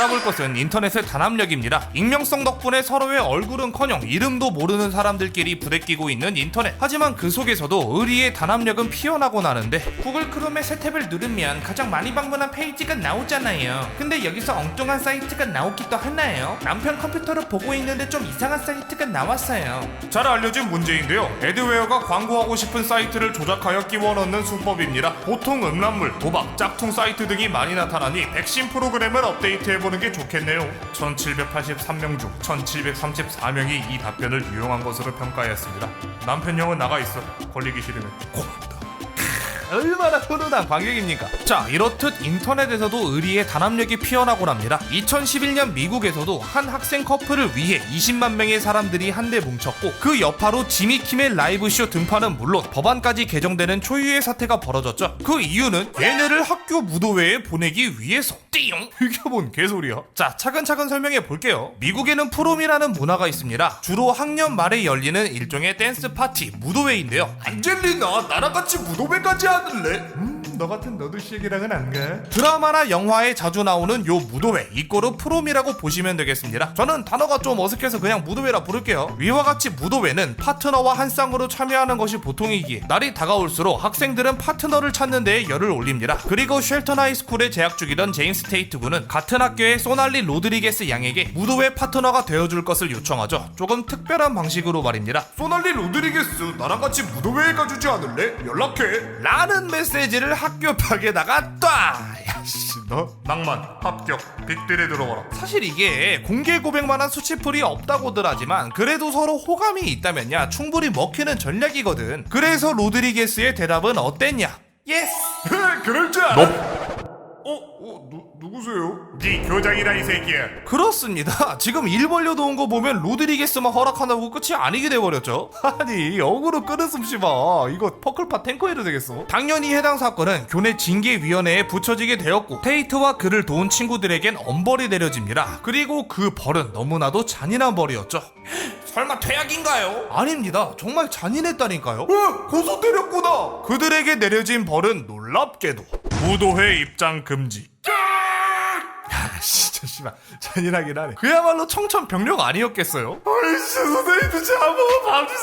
알아볼 것은 인터넷의 단합력입니다. 익명성 덕분에 서로의 얼굴은커녕 이름도 모르는 사람들끼리 부대끼고 있는 인터넷. 하지만 그 속에서도 의리의 단합력은 피어나곤 하는데 구글 크롬의 새 탭을 누르면 가장 많이 방문한 페이지가 나오잖아요. 근데 여기서 엉뚱한 사이트가 나오기도 하나요? 남편 컴퓨터를 보고 있는데 좀 이상한 사이트가 나왔어요. 잘 알려진 문제인데요. 애드웨어가 광고하고 싶은 사이트를 조작하여 끼워 넣는 수법입니다. 보통 음란물, 도박, 짝퉁 사이트 등이 많이 나타나니 백신 프로그램을 업데이트해보는 게 좋겠네요. 1783명 중 1734명이 이 답변을 유용한 것으로 평가하였습니다. 남편형은 나가 있어. 걸리기 싫으면. 고맙다. 얼마나 훈훈한 광경입니까? 자, 이렇듯 인터넷에서도 의리의 단합력이 피어나곤 합니다. 2011년 미국에서도 한 학생 커플을 위해 20만 명의 사람들이 한데 뭉쳤고 그 여파로 지미 킴의 라이브쇼 등판은 물론 법안까지 개정되는 초유의 사태가 벌어졌죠. 그 이유는 얘네를 학교 무도회에 보내기 위해서. 띠용! 이게 뭔 개소리야? 자, 차근차근 설명해 볼게요. 미국에는 프롬이라는 문화가 있습니다. 주로 학년 말에 열리는 일종의 댄스 파티, 무도회인데요. 안젤리나, 나랑 같이 무도회까지 하늘래? 너 같은 너드씨에게랑은 안 가? 드라마나 영화에 자주 나오는 요 무도회, 이꼬르 프롬이라고 보시면 되겠습니다. 저는 단어가 좀 어색해서 그냥 무도회라 부를게요. 위와 같이 무도회는 파트너와 한 쌍으로 참여하는 것이 보통이기에 날이 다가올수록 학생들은 파트너를 찾는 데에 열을 올립니다. 그리고 쉘턴 하이스쿨에 재학 중이던 제임스 테이트 군은 같은 학교의 소날리 로드리게스 양에게 무도회 파트너가 되어줄 것을 요청하죠. 조금 특별한 방식으로 말입니다. 소날리 로드리게스, 나랑 같이 무도회에 가주지 않을래? 연락해! 라는 메시지를 학교 벽에다가 딱! 야씨, 너 낭만, 합격, 빅딜에 들어와라. 사실 이게 공개 고백만한 수치풀이 없다고들 하지만 그래도 서로 호감이 있다면야 충분히 먹히는 전략이거든. 그래서 로드리게스의 대답은 어땠냐? 예스! 그럴 줄 알아! 누구세요? 네 교장이라 이 새끼야. 그렇습니다. 지금 일 벌려도 온 거 보면 로드리게스만 허락한다고 끝이 아니게 돼버렸죠. 아니 역으로 끊었음 씨발 이거 퍼클파 탱커해도 되겠어. 당연히 해당 사건은 교내 징계위원회에 붙여지게 되었고 테이트와 그를 도운 친구들에겐 엄벌이 내려집니다. 그리고 그 벌은 너무나도 잔인한 벌이었죠. 설마 퇴학인가요? 아닙니다. 정말 잔인했다니까요. 고소 때렸구나. 그들에게 내려진 벌은 놀랍게도 무도회 입장 금지. 야, 진짜 씨발 잔인하긴 하네. 그야말로 청천벽력 아니었겠어요? 아이씨, 선생님도 잡아 밤새.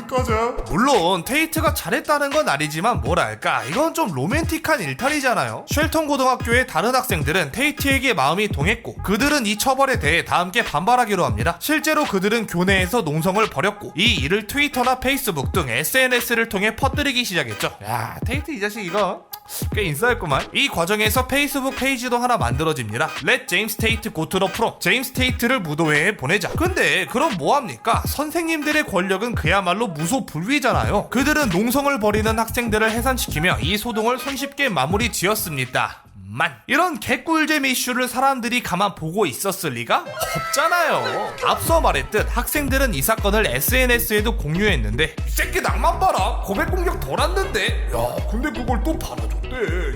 꺼져. 물론 테이트가 잘했다는 건 아니지만 뭐랄까 이건 좀 로맨틱한 일탈이잖아요. 쉘턴 고등학교의 다른 학생들은 테이트에게 마음이 동했고 그들은 이 처벌에 대해 다 함께 반발하기로 합니다. 실제로 그들은 교내에서 농성을 벌였고 이 일을 트위터나 페이스북 등 SNS를 통해 퍼뜨리기 시작했죠. 야, 테이트 이 자식 이거 꽤 인싸였구만. 이 과정에서 페이스북 페이지도 하나 만들어집니다. Let James Tate go to the prom. 제임스 테이트를 무도회에 보내자. 근데 그럼 뭐합니까? 선생님들의 권력은 그야말로 무소불위잖아요. 그들은 농성을 벌이는 학생들을 해산시키며 이 소동을 손쉽게 마무리 지었습니다. 이런 개꿀잼 이슈를 사람들이 가만 보고 있었을 리가 없잖아요. 앞서 말했듯 학생들은 이 사건을 SNS에도 공유했는데 이 새끼 낭만 봐라, 고백 공격 덜 왔는데. 야, 근데 그걸 또 받아줬대.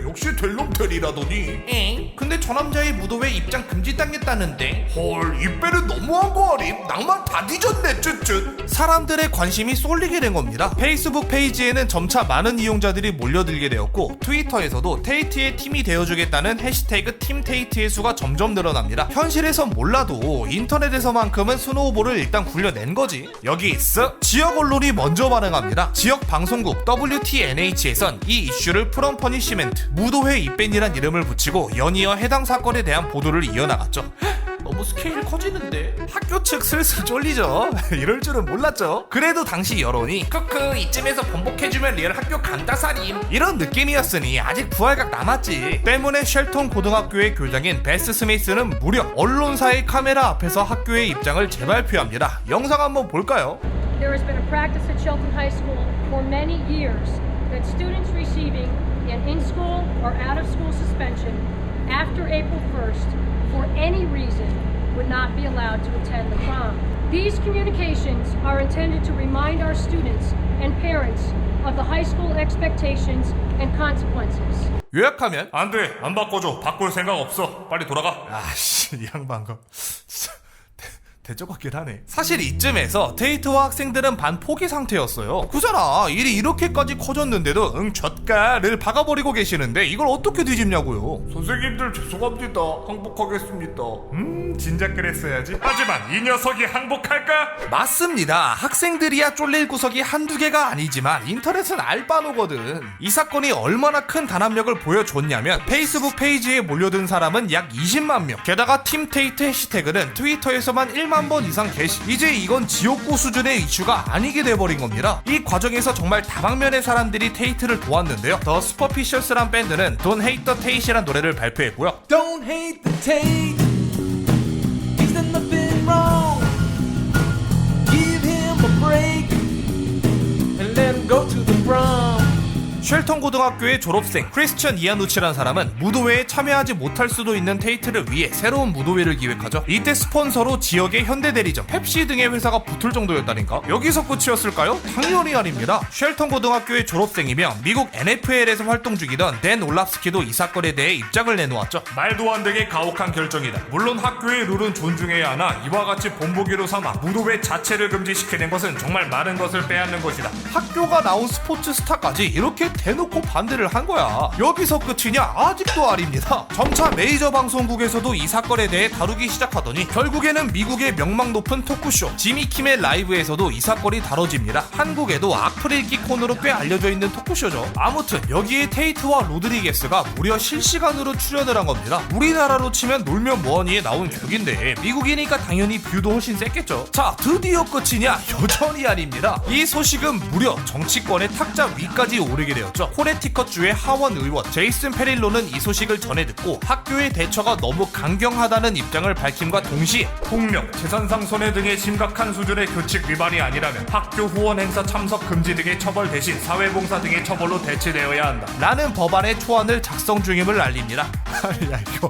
역시 될 놈 되리라더니. 근데 저 남자의 무도회 입장 금지당했다는데. 헐, 이빼는 너무한 거 아님? 낭만 다 뒤졌네. 쯧쯧. 사람들의 관심이 쏠리게 된 겁니다. 페이스북 페이지에는 점차 많은 이용자들이 몰려들게 되었고 트위터에서도 테이트의 팀이 되어주게 다는 해시태그 팀 테이트의 수가 점점 늘어납니다. 현실에선 몰라도 인터넷에서만큼은 스노우볼을 일단 굴려낸 거지. 여기 있어. 지역 언론이 먼저 반응합니다. 지역 방송국 WTNH에선 이 이슈를 프롬 퍼니시멘트, 무도회 입밴이란 이름을 붙이고 연이어 해당 사건에 대한 보도를 이어나갔죠. 너무 스케일이 커지는데? 학교 측 슬슬 쫄리죠. 이럴 줄은 몰랐죠. 그래도 당시 여론이 크크 이쯤에서 번복해주면 리얼 학교 강다살임 이런 느낌이었으니 아직 부활각 남았지. 때문에 쉘턴 고등학교의 교장인 베스 스미스는 무려 언론사의 카메라 앞에서 학교의 입장을 재발표합니다. 영상 한번 볼까요? There has been a practice at Shelton High School for many years that students receiving an in-school or out-of-school suspension after April 1st for any reason would not be allowed to attend the prom. These communications are intended to remind our students and parents of the high school expectations and consequences. 요약하면 안 돼, 안 바꿔줘, 바꿀 생각 없어, 빨리 돌아가. 아씨, 이 양반가 진짜 대적 같긴 하네. 사실 이쯤에서 테이트와 학생들은 반 포기 상태였어요. 그잖아, 일이 이렇게까지 커졌는데도 젖가를 박아버리고 계시는데 이걸 어떻게 뒤집냐고요. 선생님들 죄송합니다. 항복하겠습니다. 진작 그랬어야지. 하지만 이 녀석이 항복할까? 맞습니다. 학생들이야 쫄릴 구석이 한두 개가 아니지만 인터넷은 알바노거든. 이 사건이 얼마나 큰 단합력을 보여줬냐면 페이스북 페이지에 몰려든 사람은 약 20만 명. 게다가 팀 테이트 해시태그는 트위터에서만 1만 번 이상 게시. 이제 이건 지옥고 수준의 이슈가 아니게 돼버린 겁니다. 이 과정에서 정말 다방면의 사람들이 테이트를 도왔는데요. 더 슈퍼피셔스란 밴드는 Don't Hate the Tate이란 노래를 발표했고요. Don't hate the Tate. He's done nothing wrong. Give him a break and let him go to the prom. 쉘턴 고등학교의 졸업생 크리스천 이아누치라는 사람은 무도회에 참여하지 못할 수도 있는 테이트를 위해 새로운 무도회를 기획하죠. 이때 스폰서로 지역의 현대대리점, 펩시 등의 회사가 붙을 정도였다니까? 여기서 끝이었을까요? 당연히 아닙니다. 쉘턴 고등학교의 졸업생이며 미국 NFL에서 활동 중이던 댄 올랍스키도 이 사건에 대해 입장을 내놓았죠. 말도 안 되게 가혹한 결정이다. 물론 학교의 룰은 존중해야 하나 이와 같이 본보기로 삼아 무도회 자체를 금지시키는 것은 정말 많은 것을 빼앗는 것이다. 학교가 나온 스포츠 스타까지 이렇게 대놓고 반대를 한 거야. 여기서 끝이냐? 아직도 아닙니다. 점차 메이저 방송국에서도 이 사건에 대해 다루기 시작하더니 결국에는 미국의 명망 높은 토크쇼 지미 킴의 라이브에서도 이 사건이 다뤄집니다. 한국에도 악플 읽기 코너로 꽤 알려져 있는 토크쇼죠. 아무튼 여기에 테이트와 로드리게스가 무려 실시간으로 출연을 한 겁니다. 우리나라로 치면 놀면 뭐하니에 나온 격인데 미국이니까 당연히 뷰도 훨씬 셌겠죠. 자, 드디어 끝이냐? 여전히 아닙니다. 이 소식은 무려 정치권의 탁자 위까지 오르게 돼요. 코네티컷주의 하원 의원 제이슨 페릴로는 이 소식을 전해 듣고 학교의 대처가 너무 강경하다는 입장을 밝힘과 동시에 폭력, 재산상 손해 등의 심각한 수준의 규칙 위반이 아니라면 학교 후원 행사 참석 금지 등의 처벌 대신 사회봉사 등의 처벌로 대체되어야 한다 라는 법안의 초안을 작성 중임을 알립니다. 야, 이거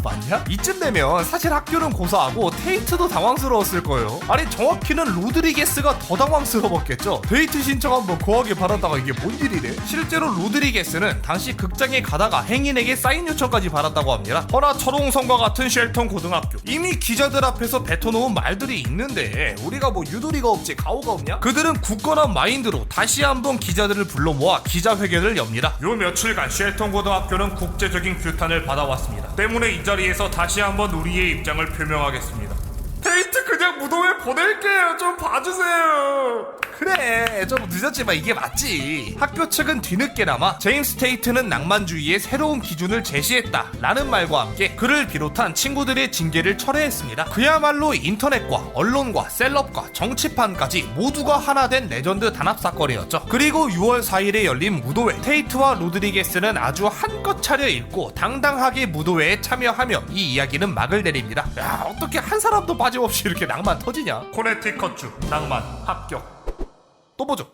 맞냐? 이쯤 되면 사실 학교는 고사하고 테이트도 당황스러웠을 거예요. 아니 정확히는 로드리게스가 더 당황스러웠겠죠. 데이트 신청 한번 고하게 받았다가 이게 뭔 일이래? 실제로 로드리게스는 당시 극장에 가다가 행인에게 사인 요청까지 받았다고 합니다. 허나 철옹성과 같은 쉘턴 고등학교 이미 기자들 앞에서 뱉어놓은 말들이 있는데 우리가 뭐 유도리가 없지 가오가 없냐? 그들은 굳건한 마인드로 다시 한번 기자들을 불러 모아 기자회견을 엽니다. 요 며칠간 쉘턴 고등학교는 국제적인 규탄을 받아왔습니다. 때문에 이 자리에서 다시 한번 우리의 입장을 표명하겠습니다. 테이트 그냥 무도회 보낼게요. 좀 봐주세요. 그래, 좀 늦었지만 이게 맞지. 학교 측은 뒤늦게나마 제임스 테이트는 낭만주의의 새로운 기준을 제시했다 라는 말과 함께 그를 비롯한 친구들의 징계를 철회했습니다. 그야말로 인터넷과 언론과 셀럽과 정치판까지 모두가 하나 된 레전드 단합 사건이었죠. 그리고 6월 4일에 열린 무도회, 테이트와 로드리게스는 아주 한껏 차려입고 당당하게 무도회에 참여하며 이 이야기는 막을 내립니다. 야, 어떻게 한 사람도 빠짐없이 이렇게 낭만 터지냐? 코네티컷주 낭만 합격. 또 보죠.